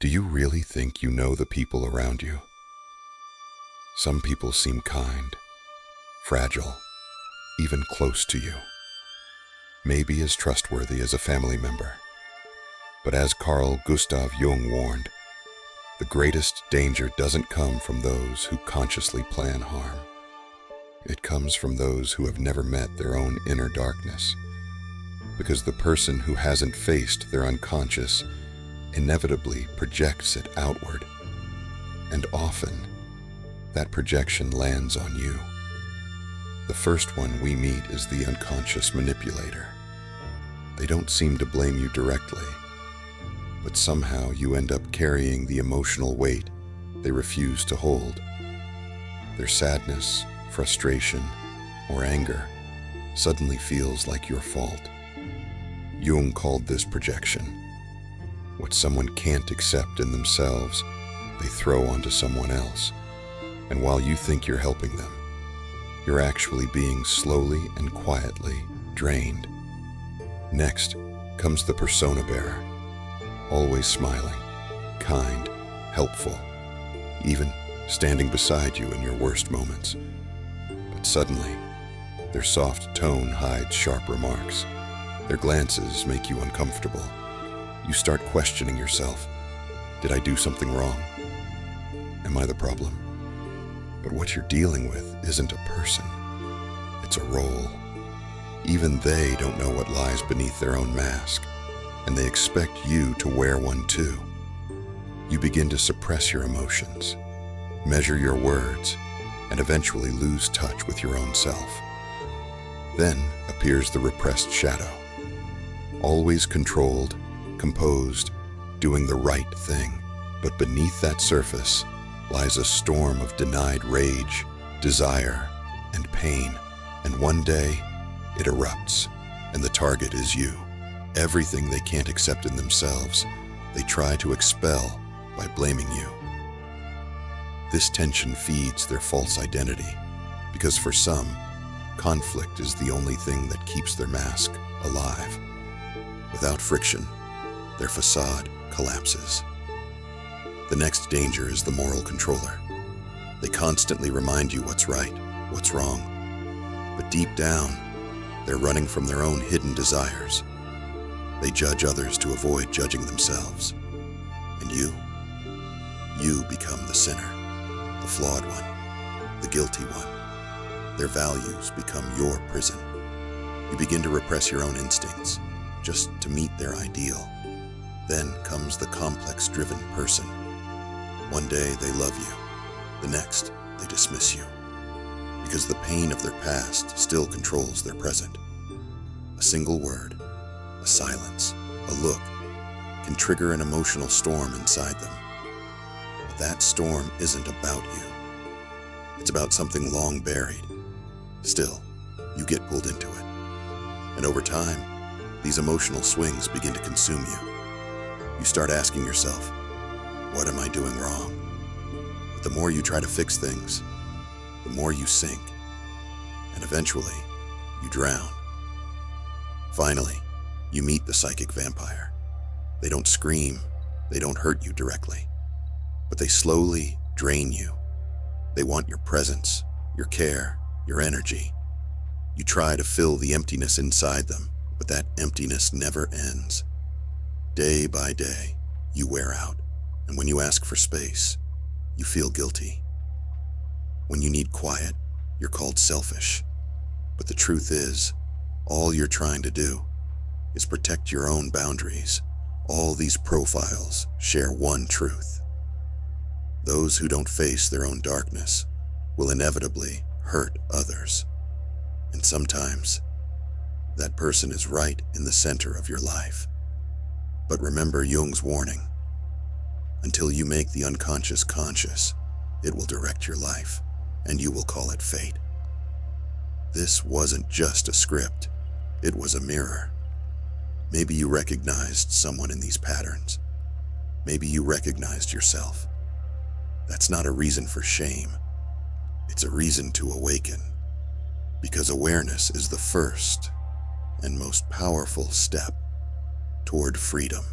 Do you really think you know the people around you? Some people seem kind, fragile, even close to you. Maybe as trustworthy as a family member. But as Carl Gustav Jung warned, the greatest danger doesn't come from those who consciously plan harm. It comes from those who have never met their own inner darkness. Because the person who hasn't faced their unconscious inevitably projects it outward. And often, that projection lands on you. The first one we meet is the unconscious manipulator. They don't seem to blame you directly, but somehow you end up carrying the emotional weight they refuse to hold. Their sadness, frustration, or anger suddenly feels like your fault. Jung called this projection. What someone can't accept in themselves, they throw onto someone else. And while you think you're helping them, you're actually being slowly and quietly drained. Next comes the persona bearer, always smiling, kind, helpful, even standing beside you in your worst moments. But suddenly, their soft tone hides sharp remarks. Their glances make you uncomfortable. You start questioning yourself. Did I do something wrong? Am I the problem? But what you're dealing with isn't a person. It's a role. Even they don't know what lies beneath their own mask, and they expect you to wear one too. You begin to suppress your emotions, measure your words, and eventually lose touch with your own self. Then appears the repressed shadow, always controlled, composed, doing the right thing. But beneath that surface lies a storm of denied rage, desire, and pain. And one day, it erupts, and the target is you. Everything they can't accept in themselves, they try to expel by blaming you. This tension feeds their false identity, because for some, conflict is the only thing that keeps their mask alive. Without friction, their facade collapses. The next danger is the moral controller. They constantly remind you what's right, what's wrong. But deep down, they're running from their own hidden desires. They judge others to avoid judging themselves. And you become the sinner, the flawed one, the guilty one. Their values become your prison. You begin to repress your own instincts, just to meet their ideal. Then comes the complex-driven person. One day they love you, the next they dismiss you, because the pain of their past still controls their present. A single word, a silence, a look, can trigger an emotional storm inside them. But that storm isn't about you. It's about something long buried. Still, you get pulled into it. And over time, these emotional swings begin to consume you. You start asking yourself, what am I doing wrong? But the more you try to fix things, the more you sink. And eventually, you drown. Finally, you meet the psychic vampire. They don't scream, they don't hurt you directly, but they slowly drain you. They want your presence, your care, your energy. You try to fill the emptiness inside them, but that emptiness never ends. Day by day, you wear out, and when you ask for space, you feel guilty. When you need quiet, you're called selfish. But the truth is, all you're trying to do is protect your own boundaries. All these profiles share one truth. Those who don't face their own darkness will inevitably hurt others. And sometimes, that person is right in the center of your life. But remember Jung's warning. Until you make the unconscious conscious, it will direct your life, and you will call it fate. This wasn't just a script, it was a mirror. Maybe you recognized someone in these patterns. Maybe you recognized yourself. That's not a reason for shame. It's a reason to awaken. Because awareness is the first and most powerful step toward freedom.